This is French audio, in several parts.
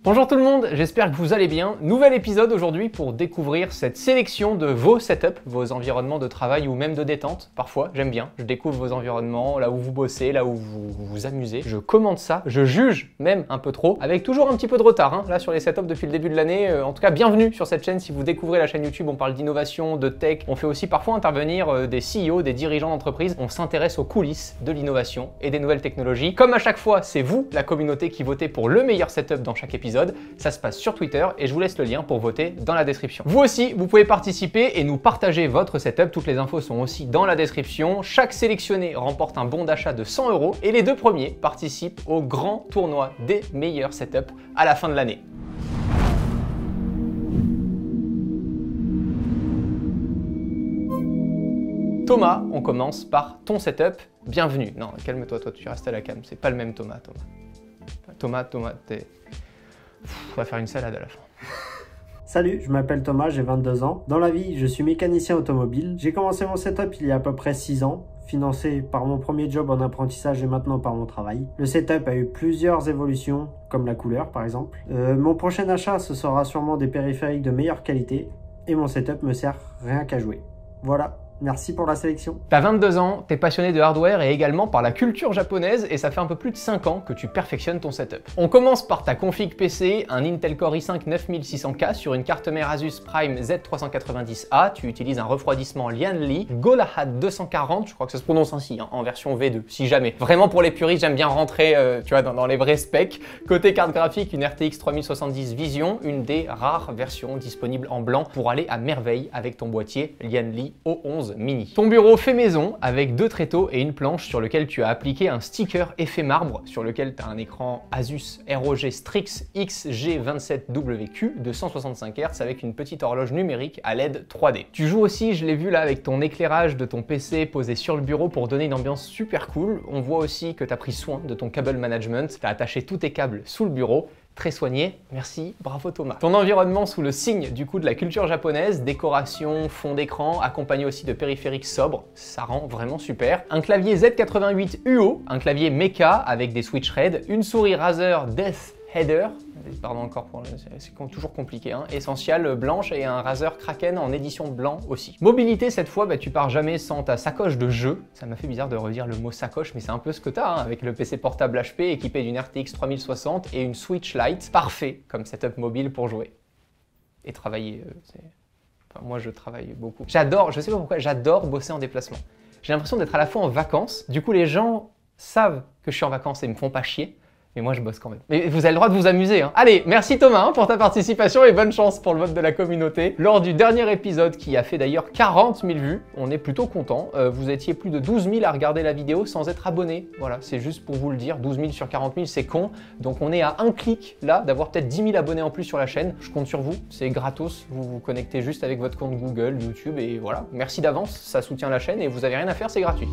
Bonjour tout le monde, j'espère que vous allez bien. Nouvel épisode aujourd'hui pour découvrir cette sélection de vos setups, vos environnements de travail ou même de détente. Parfois, j'aime bien, je découvre vos environnements, là où vous bossez, là où vous vous amusez. Je commente ça, je juge même un peu trop, avec toujours un petit peu de retard là sur les setups depuis le début de l'année. En tout cas, bienvenue sur cette chaîne. Si vous découvrez la chaîne YouTube, on parle d'innovation, de tech. On fait aussi parfois intervenir des CEO, des dirigeants d'entreprise. On s'intéresse aux coulisses de l'innovation et des nouvelles technologies. Comme à chaque fois, c'est vous, la communauté, qui votez pour le meilleur setup dans chaque épisode. Ça se passe sur Twitter et je vous laisse le lien pour voter dans la description. Vous aussi, vous pouvez participer et nous partager votre setup. Toutes les infos sont aussi dans la description. Chaque sélectionné remporte un bon d'achat de 100 € et les deux premiers participent au grand tournoi des meilleurs setups à la fin de l'année. Thomas, on commence par ton setup. Bienvenue. Non, calme-toi, toi, tu restes à la cam. C'est pas le même Thomas, Thomas, t'es... On va faire une salade à la fin. Salut, je m'appelle Thomas, j'ai 22 ans. Dans la vie, je suis mécanicien automobile. J'ai commencé mon setup il y a à peu près 6 ans, financé par mon premier job en apprentissage et maintenant par mon travail. Le setup a eu plusieurs évolutions, comme la couleur par exemple. Mon prochain achat, ce sera sûrement des périphériques de meilleure qualité et mon setup me sert rien qu'à jouer. Voilà. Merci pour la sélection. T'as 22 ans, t'es passionné de hardware et également par la culture japonaise et ça fait un peu plus de 5 ans que tu perfectionnes ton setup. On commence par ta config PC, un Intel Core i5 9600K sur une carte mère Asus Prime Z390A. Tu utilises un refroidissement Lianli Golahad 240, je crois que ça se prononce ainsi, en version V2, si jamais. Vraiment pour les puristes, j'aime bien rentrer tu vois, dans les vrais specs. Côté carte graphique, une RTX 3070 Vision, une des rares versions disponibles en blanc pour aller à merveille avec ton boîtier Lianli O11 Mini. Ton bureau fait maison avec deux tréteaux et une planche sur lequel tu as appliqué un sticker effet marbre sur lequel tu as un écran Asus ROG Strix XG27WQ de 165 Hz avec une petite horloge numérique à LED 3D. Tu joues aussi, je l'ai vu là, avec ton éclairage de ton PC posé sur le bureau pour donner une ambiance super cool. On voit aussi que tu as pris soin de ton cable management, tu as attaché tous tes câbles sous le bureau. Très soigné, merci, bravo Thomas. Ton environnement sous le signe du coup de la culture japonaise, décoration, fond d'écran, accompagné aussi de périphériques sobres, ça rend vraiment super. Un clavier Z88 UO, un clavier mecha avec des switch RAID, une souris Razer Death Header, pardon encore pour c'est toujours compliqué, hein. Essential blanche et un Razer Kraken en édition blanc aussi. Mobilité cette fois, tu pars jamais sans ta sacoche de jeu. Ça m'a fait bizarre de redire le mot sacoche, mais c'est un peu ce que tu as avec le PC portable HP équipé d'une RTX 3060 et une Switch Lite. Parfait comme setup mobile pour jouer et travailler. Enfin, moi je travaille beaucoup. J'adore, je sais pas pourquoi, j'adore bosser en déplacement. J'ai l'impression d'être à la fois en vacances, du coup les gens savent que je suis en vacances et me font pas chier. Mais moi je bosse quand même. Mais vous avez le droit de vous amuser, hein. Allez, merci Thomas pour ta participation et bonne chance pour le vote de la communauté. Lors du dernier épisode qui a fait d'ailleurs 40 000 vues, on est plutôt content. Vous étiez plus de 12 000 à regarder la vidéo sans être abonné. Voilà, c'est juste pour vous le dire, 12 000 sur 40 000 c'est con. Donc on est à un clic là d'avoir peut-être 10 000 abonnés en plus sur la chaîne. Je compte sur vous, c'est gratos. Vous vous connectez juste avec votre compte Google, YouTube et voilà. Merci d'avance, ça soutient la chaîne et vous avez rien à faire, c'est gratuit.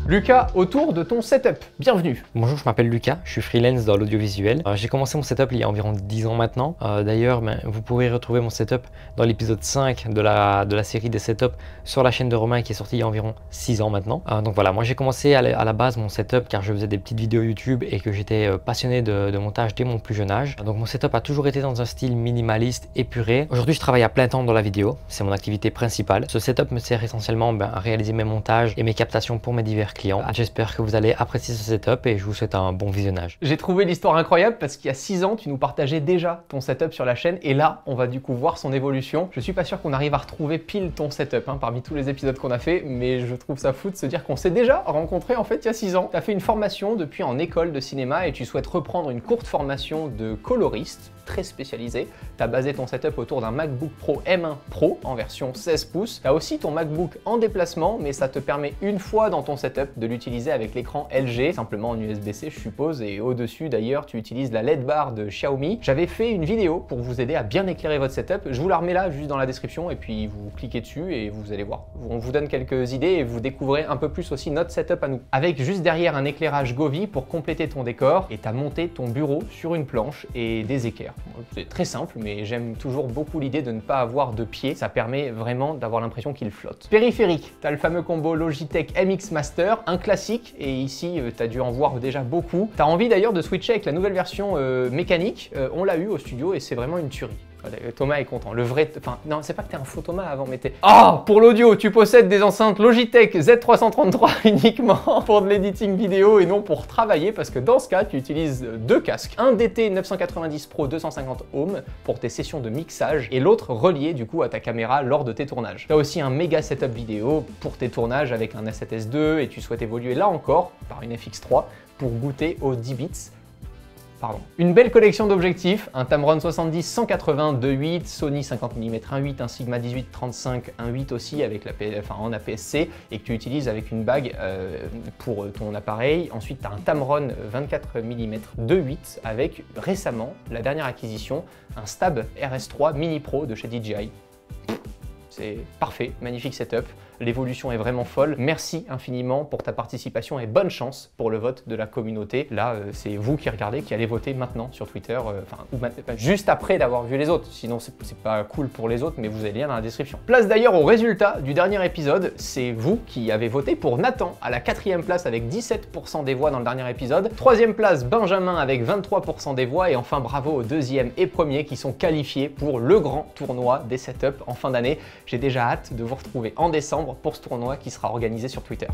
Lucas, autour de ton setup, bienvenue. Bonjour, je m'appelle Lucas, je suis freelance dans l'audiovisuel. J'ai commencé mon setup il y a environ 10 ans maintenant. D'ailleurs, vous pourrez retrouver mon setup dans l'épisode 5 de la série des setups sur la chaîne de Romain qui est sortie il y a environ 6 ans maintenant. Donc voilà, moi j'ai commencé à la base mon setup car je faisais des petites vidéos YouTube et que j'étais passionné de montage dès mon plus jeune âge. Donc mon setup a toujours été dans un style minimaliste, épuré. Aujourd'hui, je travaille à plein temps dans la vidéo, c'est mon activité principale. Ce setup me sert essentiellement à réaliser mes montages et mes captations pour mes divers clients. J'espère que vous allez apprécier ce setup et je vous souhaite un bon visionnage. J'ai trouvé l'histoire incroyable parce qu'il y a 6 ans, tu nous partageais déjà ton setup sur la chaîne et là, on va du coup voir son évolution. Je suis pas sûr qu'on arrive à retrouver pile ton setup parmi tous les épisodes qu'on a fait, mais je trouve ça fou de se dire qu'on s'est déjà rencontré en fait il y a 6 ans. Tu as fait une formation depuis en école de cinéma et tu souhaites reprendre une courte formation de coloriste très spécialisé. Tu as basé ton setup autour d'un MacBook Pro M1 Pro en version 16 pouces. Tu as aussi ton MacBook en déplacement, mais ça te permet une fois dans ton setup de l'utiliser avec l'écran LG, simplement en USB-C je suppose, et au-dessus d'ailleurs tu utilises la LED bar de Xiaomi. J'avais fait une vidéo pour vous aider à bien éclairer votre setup, je vous la remets là juste dans la description et puis vous cliquez dessus et vous allez voir. On vous donne quelques idées et vous découvrez un peu plus aussi notre setup à nous. Avec juste derrière un éclairage Govee pour compléter ton décor et tu as monté ton bureau sur une planche et des équerres. derrière. C'est très simple, mais j'aime toujours beaucoup l'idée de ne pas avoir de pied. Ça permet vraiment d'avoir l'impression qu'il flotte. Périphérique, tu as le fameux combo Logitech MX Master, un classique, et ici tu as dû en voir déjà beaucoup. Tu as envie d'ailleurs de switcher avec la nouvelle version mécanique, on l'a eu au studio et c'est vraiment une tuerie. Thomas est content. Le vrai... Enfin, non, c'est pas que t'es un faux Thomas avant, mais t'es... Ah, pour l'audio, tu possèdes des enceintes Logitech Z333 uniquement pour de l'editing vidéo et non pour travailler, parce que dans ce cas, tu utilises deux casques. Un DT 990 Pro 250 ohms pour tes sessions de mixage et l'autre relié du coup à ta caméra lors de tes tournages. Tu as aussi un méga setup vidéo pour tes tournages avec un A7S II et tu souhaites évoluer là encore par une FX3 pour goûter aux 10 bits. Pardon. Une belle collection d'objectifs, un Tamron 70-180 2.8, Sony 50 mm 1.8, un Sigma 18-35 1.8 aussi avec en APS-C et que tu utilises avec une bague pour ton appareil. Ensuite, tu as un Tamron 24 mm 2.8 avec récemment, la dernière acquisition, un Stab RS3 Mini Pro de chez DJI. C'est parfait, magnifique setup. L'évolution est vraiment folle. Merci infiniment pour ta participation et bonne chance pour le vote de la communauté. Là, c'est vous qui regardez, qui allez voter maintenant sur Twitter, juste après d'avoir vu les autres. Sinon, c'est pas cool pour les autres, mais vous avez le lien dans la description. Place d'ailleurs au résultat du dernier épisode. C'est vous qui avez voté pour Nathan à la 4e place avec 17% des voix dans le dernier épisode. 3e place, Benjamin avec 23% des voix. Et enfin, bravo aux 2e et 1er qui sont qualifiés pour le grand tournoi des setups en fin d'année. J'ai déjà hâte de vous retrouver en décembre pour ce tournoi qui sera organisé sur Twitter.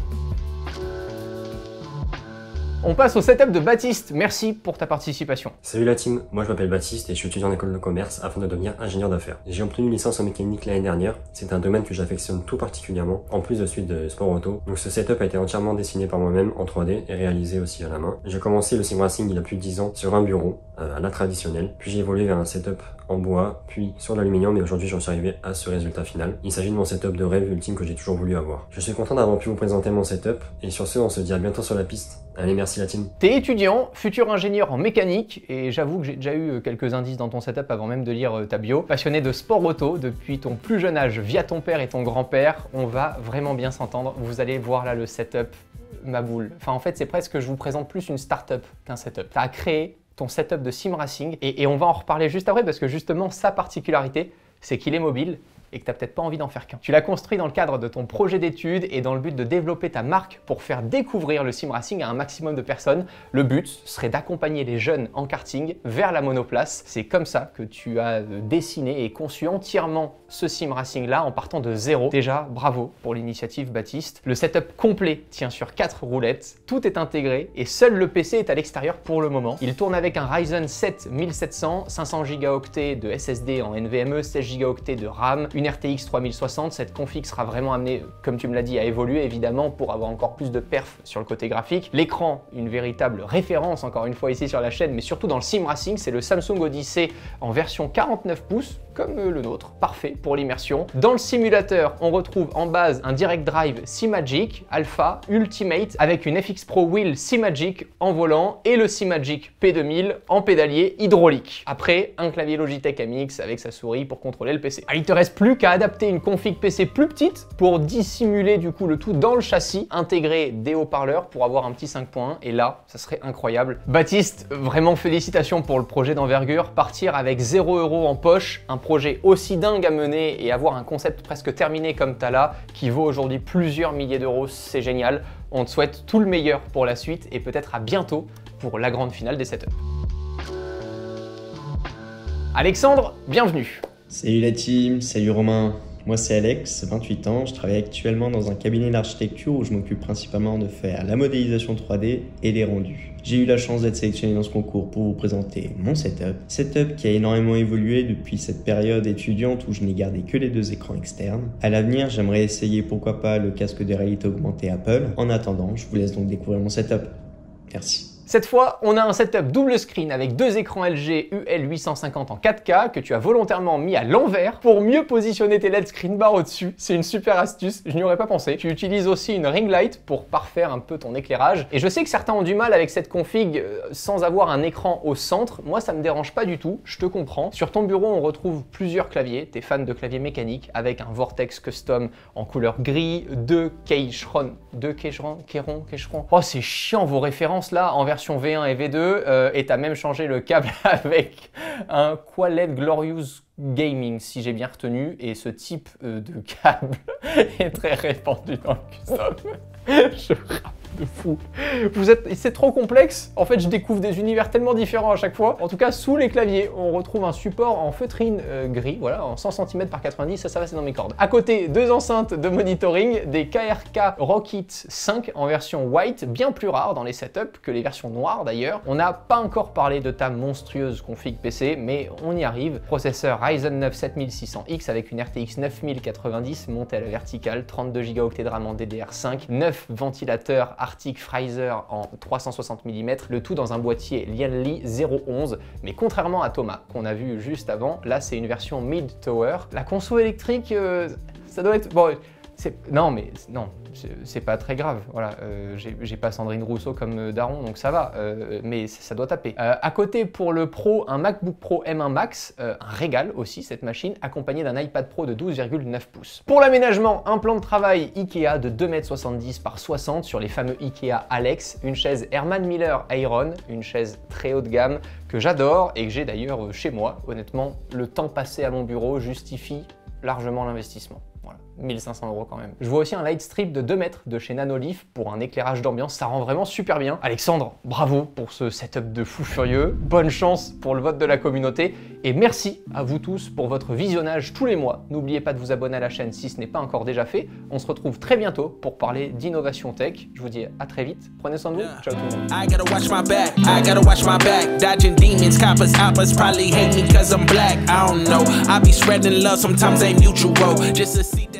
On passe au setup de Baptiste. Merci pour ta participation. Salut la team, moi je m'appelle Baptiste et je suis étudiant en école de commerce afin de devenir ingénieur d'affaires. J'ai obtenu une licence en mécanique l'année dernière. C'est un domaine que j'affectionne tout particulièrement, en plus de celui de sport auto. Donc ce setup a été entièrement dessiné par moi-même en 3D et réalisé aussi à la main. J'ai commencé le sim racing il y a plus de 10 ans sur un bureau, à la traditionnelle. Puis j'ai évolué vers un setup en bois, puis sur l'aluminium, et aujourd'hui j'en suis arrivé à ce résultat final. Il s'agit de mon setup de rêve ultime que j'ai toujours voulu avoir. Je suis content d'avoir pu vous présenter mon setup, et sur ce on se dit à bientôt sur la piste. Allez, merci la team. T'es étudiant, futur ingénieur en mécanique, et j'avoue que j'ai déjà eu quelques indices dans ton setup avant même de lire ta bio. Passionné de sport auto depuis ton plus jeune âge via ton père et ton grand-père, on va vraiment bien s'entendre. Vous allez voir là le setup, ma boule. Enfin en fait c'est presque, je vous présente plus une start-up qu'un setup. T'as créé ton setup de sim racing et on va en reparler juste après parce que justement sa particularité c'est qu'il est mobile et que tu n'as peut-être pas envie d'en faire qu'un. Tu l'as construit dans le cadre de ton projet d'études et dans le but de développer ta marque pour faire découvrir le sim racing à un maximum de personnes. Le but serait d'accompagner les jeunes en karting vers la monoplace. C'est comme ça que tu as dessiné et conçu entièrement ce sim racing là en partant de zéro. Déjà, bravo pour l'initiative Baptiste. Le setup complet tient sur 4 roulettes, tout est intégré et seul le PC est à l'extérieur pour le moment. Il tourne avec un Ryzen 7 1700, 500 Go de SSD en NVMe, 16 Go de RAM, une RTX 3060, cette config sera vraiment amenée, comme tu me l'as dit, à évoluer évidemment pour avoir encore plus de perf sur le côté graphique. L'écran, une véritable référence encore une fois ici sur la chaîne, mais surtout dans le sim racing, c'est le Samsung Odyssey en version 49 pouces, comme le nôtre, parfait pour l'immersion. Dans le simulateur, on retrouve en base un Direct Drive Simagic Alpha Ultimate avec une FX Pro Wheel Simagic en volant et le Simagic P2000 en pédalier hydraulique. Après, un clavier Logitech MX avec sa souris pour contrôler le PC. Il te reste plus qu'à adapter une config PC plus petite pour dissimuler du coup le tout dans le châssis, intégrer des haut-parleurs pour avoir un petit 5.1 et là, ça serait incroyable. Baptiste, vraiment félicitations pour le projet d'envergure. Partir avec 0 € en poche, un projet aussi dingue à mener et avoir un concept presque terminé comme t'as là, qui vaut aujourd'hui plusieurs milliers d'euros, c'est génial. On te souhaite tout le meilleur pour la suite et peut-être à bientôt pour la grande finale des setups. Alexandre, bienvenue. Salut la team, salut Romain. Moi c'est Alex, 28 ans, je travaille actuellement dans un cabinet d'architecture où je m'occupe principalement de faire la modélisation 3D et les rendus. J'ai eu la chance d'être sélectionné dans ce concours pour vous présenter mon setup qui a énormément évolué depuis cette période étudiante où je n'ai gardé que les 2 écrans externes. À l'avenir, j'aimerais essayer pourquoi pas le casque de réalité augmentée Apple. En attendant, je vous laisse donc découvrir mon setup. Merci. Cette fois, on a un setup double screen avec 2 écrans LG UL850 en 4K que tu as volontairement mis à l'envers pour mieux positionner tes LED screen bar au-dessus. C'est une super astuce, je n'y aurais pas pensé. Tu utilises aussi une ring light pour parfaire un peu ton éclairage. Et je sais que certains ont du mal avec cette config sans avoir un écran au centre. Moi, ça me dérange pas du tout, je te comprends. Sur ton bureau, on retrouve plusieurs claviers. T'es fan de claviers mécaniques avec un Vortex Custom en couleur gris, 2 Keychron. Oh, c'est chiant vos références là en version version V1 et V2 et tu as même changé le câble avec un QLED Glorious Gaming, si j'ai bien retenu, et ce type de câble est très répandu dans le custom. Je rappe de fou. C'est trop complexe. En fait, je découvre des univers tellement différents à chaque fois. En tout cas, sous les claviers, on retrouve un support en feutrine gris, voilà, en 100 cm par 90, ça va, c'est dans mes cordes. À côté, 2 enceintes de monitoring, des KRK Rockit 5 en version white, bien plus rare dans les setups que les versions noires d'ailleurs. On n'a pas encore parlé de ta monstrueuse config PC, mais on y arrive. Processeur Ryzen 9 7600X avec une RTX 9090 montée à la verticale, 32 Go de RAM en DDR5, 9 ventilateurs Arctic Freezer en 360 mm, le tout dans un boîtier Lianli 011. Mais contrairement à Thomas, qu'on a vu juste avant, là c'est une version mid-tower. La conso électrique, ça doit être... Bon, non, mais non, c'est pas très grave. Voilà, j'ai pas Sandrine Rousseau comme daron, donc ça va, mais ça doit taper. À côté, pour le Pro, un MacBook Pro M1 Max, un régal aussi cette machine, accompagné d'un iPad Pro de 12,9 pouces. Pour l'aménagement, un plan de travail Ikea de 2,70 m par 60 sur les fameux Ikea Alex, une chaise Herman Miller Iron, une chaise très haut de gamme que j'adore et que j'ai d'ailleurs chez moi. Honnêtement, le temps passé à mon bureau justifie largement l'investissement. Voilà, 1500 € quand même. Je vois aussi un light strip de 2 mètres de chez Nanolith pour un éclairage d'ambiance, ça rend vraiment super bien. Alexandre, bravo pour ce setup de fou furieux, bonne chance pour le vote de la communauté et merci à vous tous pour votre visionnage tous les mois. N'oubliez pas de vous abonner à la chaîne si ce n'est pas encore déjà fait. On se retrouve très bientôt pour parler d'innovation tech. Je vous dis à très vite, prenez soin de vous, ciao tout le monde. I gotta watch my back, I gotta watch my back. Dodging demons, coppers, hoppers probably hate me cause I'm black. I don't know, I be spreading love, sometimes ain't mutual. Just to see that